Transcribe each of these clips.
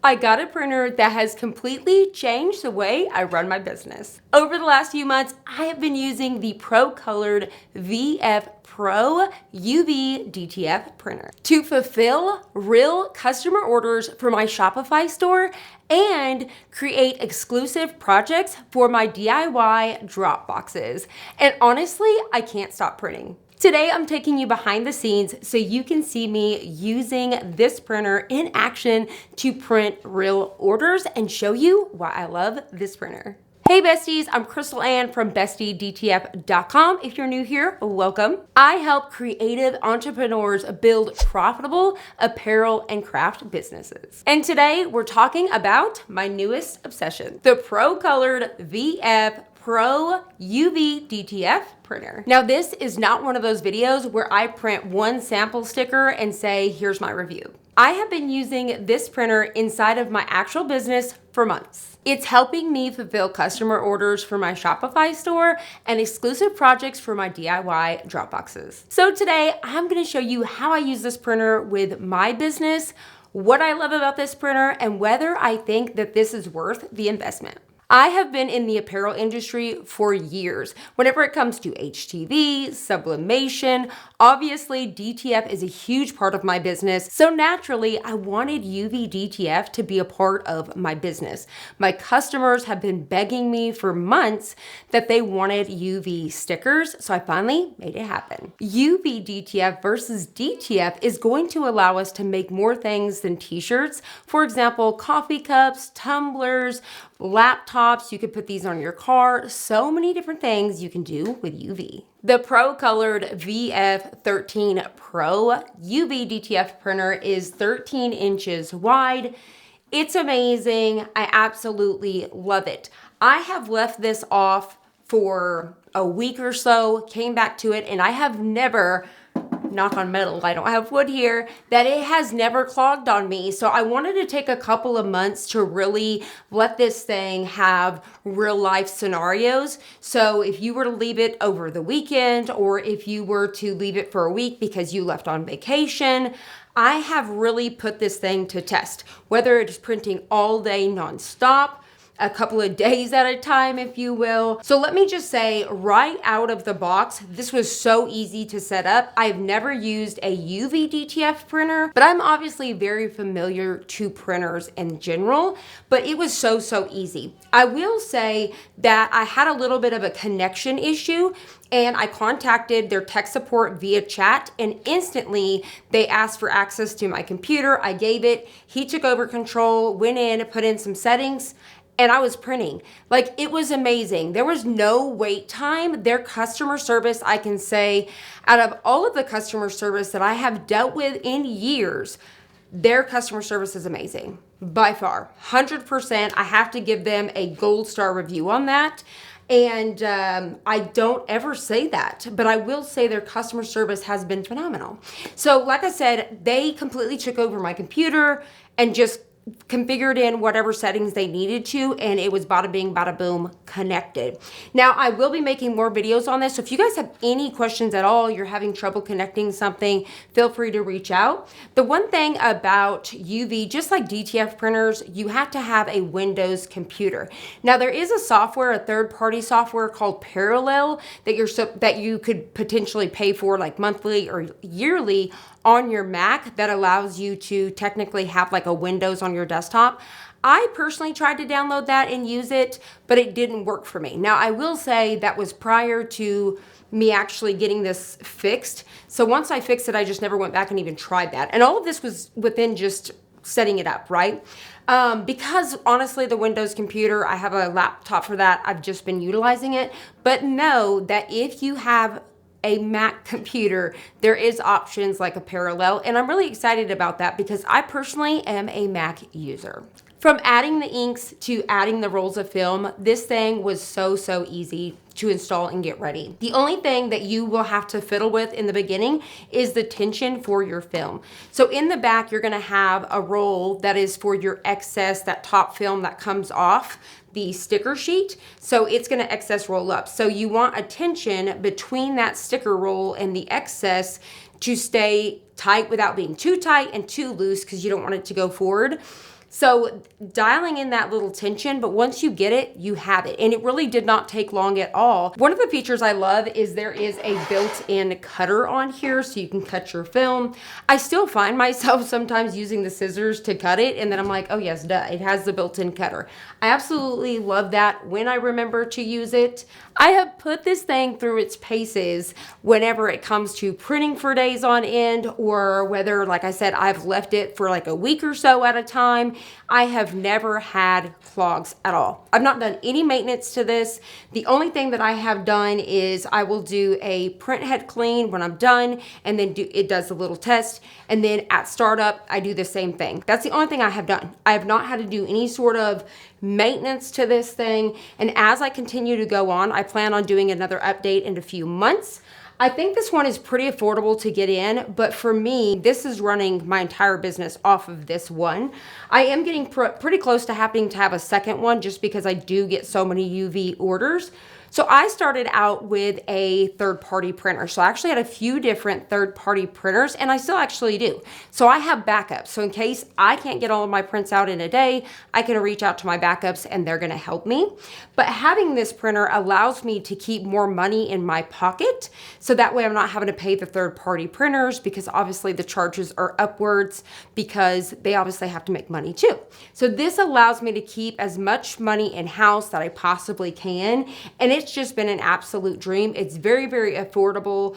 I got a printer that has completely changed the way I run my business. Over the last few months, I have been using the Procolored VF Pro UV DTF printer to fulfill real customer orders for my Shopify store and create exclusive projects for my DIY drop boxes. And honestly, I can't stop printing. Today, I'm taking you behind the scenes so you can see me using this printer in action to print real orders and show you why I love this printer. Hey besties, I'm Crystal Ann from BestieDTF.com. If you're new here, welcome. I help creative entrepreneurs build profitable apparel and craft businesses. And today we're talking about my newest obsession, the Procolored VF Pro UV DTF printer. Now this is not one of those videos where I print one sample sticker and say, here's my review. I have been using this printer inside of my actual business for months. It's helping me fulfill customer orders for my Shopify store and exclusive projects for my DIY drop boxes. So today I'm gonna show you how I use this printer with my business, what I love about this printer, and whether I think that this is worth the investment. I have been in the apparel industry for years. Whenever it comes to HTV, sublimation, obviously DTF is a huge part of my business. So naturally, I wanted UV DTF to be a part of my business. My customers have been begging me for months that they wanted UV stickers, so I finally made it happen. UV DTF versus DTF is going to allow us to make more things than t-shirts. For example, coffee cups, tumblers, laptops, you could put these on your car, so many different things you can do with UV. The Procolored VF13 Pro UV DTF printer is 13 inches wide. It's amazing. I absolutely love it. I have left this off for a week or so, came back to it, and I have never, knock on metal, I don't have wood here, that it has never clogged on me. So I wanted to take a couple of months to really let this thing have real life scenarios. So if you were to leave it over the weekend, or if you were to leave it for a week because you left on vacation, I have really put this thing to test, whether it's printing all day nonstop, a couple of days at a time, if you will. So let me just say, right out of the box, this was so easy to set up. I've never used a UV DTF printer, but I'm obviously very familiar to printers in general, but it was so easy. I will say that I had a little bit of a connection issue, and I contacted their tech support via chat, and instantly they asked for access to my computer. I gave it, he took over control, went in, put in some settings, and I was printing. Like, it was amazing. There was no wait time. Their customer service, I can say, out of all of the customer service that I have dealt with in years, their customer service is amazing. By far, 100%. I have to give them a gold star review on that. And I don't ever say that, but I will say their customer service has been phenomenal. So like I said, they completely took over my computer and just configured in whatever settings they needed to, and it was bada bing, bada boom, connected. Now, I will be making more videos on this, so if you guys have any questions at all, you're having trouble connecting something, feel free to reach out. The one thing about UV, just like DTF printers, you have to have a Windows computer. Now, there is a software, a third-party software called Parallel that you could potentially pay for like monthly or yearly on your Mac that allows you to technically have like a Windows on your desktop. I personally tried to download that and use it, but it didn't work for me. Now, I will say that was prior to me actually getting this fixed. So once I fixed it, I just never went back and even tried that. And all of this was within just setting it up, right? Because honestly, the Windows computer, I have a laptop for that. I've just been utilizing it. But know that if you have a Mac computer, there is options like a Parallel, and I'm really excited about that because I personally am a Mac user. From adding the inks to adding the rolls of film, this thing was so easy to install and get ready. The only thing that you will have to fiddle with in the beginning is the tension for your film. So in the back, you're gonna have a roll that is for your excess, that top film that comes off the sticker sheet. So it's gonna excess roll up. So you want a tension between that sticker roll and the excess to stay tight without being too tight and too loose because you don't want it to go forward. So dialing in that little tension, but once you get it, you have it. And it really did not take long at all. One of the features I love is there is a built-in cutter on here so you can cut your film. I still find myself sometimes using the scissors to cut it, and then I'm like, oh yes, duh, it has the built-in cutter. I absolutely love that when I remember to use it. I have put this thing through its paces whenever it comes to printing for days on end, or whether, like I said, I've left it for like a week or so at a time. I have never had clogs at all. I've not done any maintenance to this. The only thing that I have done is I will do a print head clean when I'm done, and then it does a little test, and then at startup I do the same thing. That's the only thing I have done. I have not had to do any sort of maintenance to this thing, and as I continue to go on, I plan on doing another update in a few months. I think this one is pretty affordable to get in, but for me, this is running my entire business off of this one. I am getting pretty close to having to have a second one just because I do get so many UV orders. So I started out with a third-party printer. So I actually had a few different third-party printers, and I still actually do. So I have backups. So in case I can't get all of my prints out in a day, I can reach out to my backups and they're gonna help me. But having this printer allows me to keep more money in my pocket. So that way I'm not having to pay the third-party printers, because obviously the charges are upwards because they obviously have to make money too. So this allows me to keep as much money in-house that I possibly can. And it's just been an absolute dream. It's very, very affordable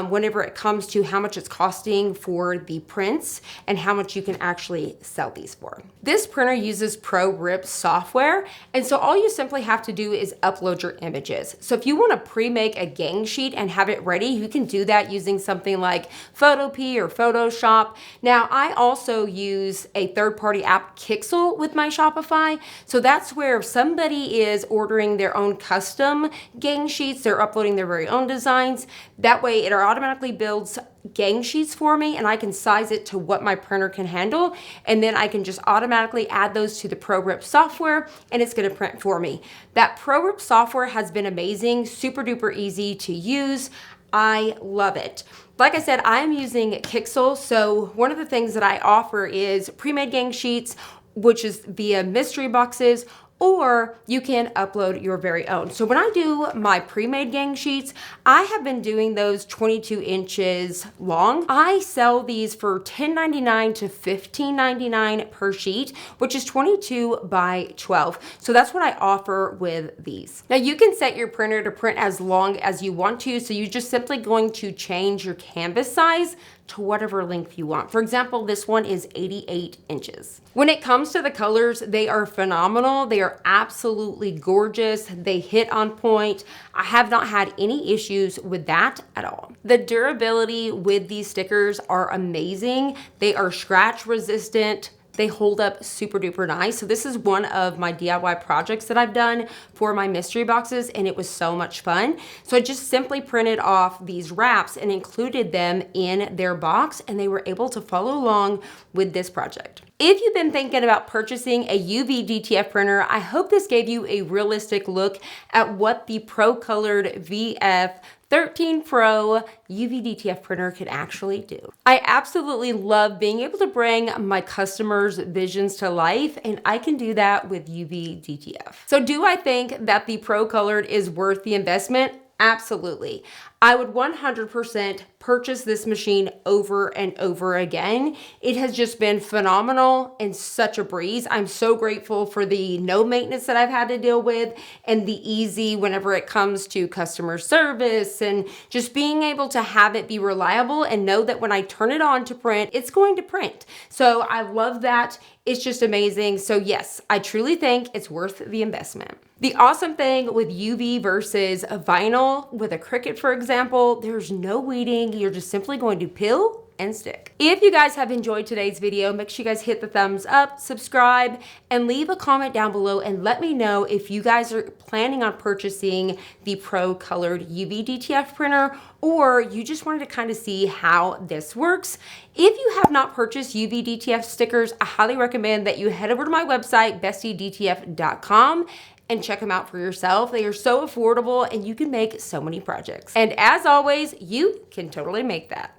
whenever it comes to how much it's costing for the prints and how much you can actually sell these for. This printer uses ProRip software, and so all you simply have to do is upload your images. So if you want to pre-make a gang sheet and have it ready, you can do that using something like Photopea or Photoshop. Now, I also use a third-party app, Kixel, with my Shopify. So that's where if somebody is ordering their own custom gang sheets, they're uploading their very own designs. That way it automatically builds gang sheets for me, and I can size it to what my printer can handle, and then I can just automatically add those to the ProRip software, and it's going to print for me. That ProRip software has been amazing, super duper easy to use. I love it. Like I said, I'm using Kixel, so one of the things that I offer is pre-made gang sheets, which is via mystery boxes, or you can upload your very own. So when I do my pre-made gang sheets, I have been doing those 22 inches long. I sell these for $10.99 to $15.99 per sheet, which is 22 by 12. So that's what I offer with these. Now you can set your printer to print as long as you want to, so you're just simply going to change your canvas size to whatever length you want. For example, this one is 88 inches. When it comes to the colors, they are phenomenal. They are absolutely gorgeous. They hit on point. I have not had any issues with that at all. The durability with these stickers are amazing. They are scratch resistant. They hold up super duper nice. So this is one of my DIY projects that I've done for my mystery boxes, and it was so much fun. So I just simply printed off these wraps and included them in their box, and they were able to follow along with this project. If you've been thinking about purchasing a UV DTF printer, I hope this gave you a realistic look at what the Procolored VF13 Pro UV DTF printer could actually do. I absolutely love being able to bring my customers' visions to life, and I can do that with UV DTF. So do I think that the Procolored is worth the investment? Absolutely. I would 100% purchase this machine over and over again. It has just been phenomenal and such a breeze. I'm so grateful for the no maintenance that I've had to deal with, and the easy whenever it comes to customer service, and just being able to have it be reliable and know that when I turn it on to print, it's going to print. So I love that. It's just amazing. So yes, I truly think it's worth the investment. The awesome thing with UV versus a vinyl, with a Cricut, for example, there's no weeding. You're just simply going to peel and stick. If you guys have enjoyed today's video, make sure you guys hit the thumbs up, subscribe, and leave a comment down below and let me know if you guys are planning on purchasing the Procolored UV DTF printer, or you just wanted to kind of see how this works. If you have not purchased UV DTF stickers, I highly recommend that you head over to my website, bestiedtf.com, and check them out for yourself. They are so affordable and you can make so many projects. And as always, you can totally make that.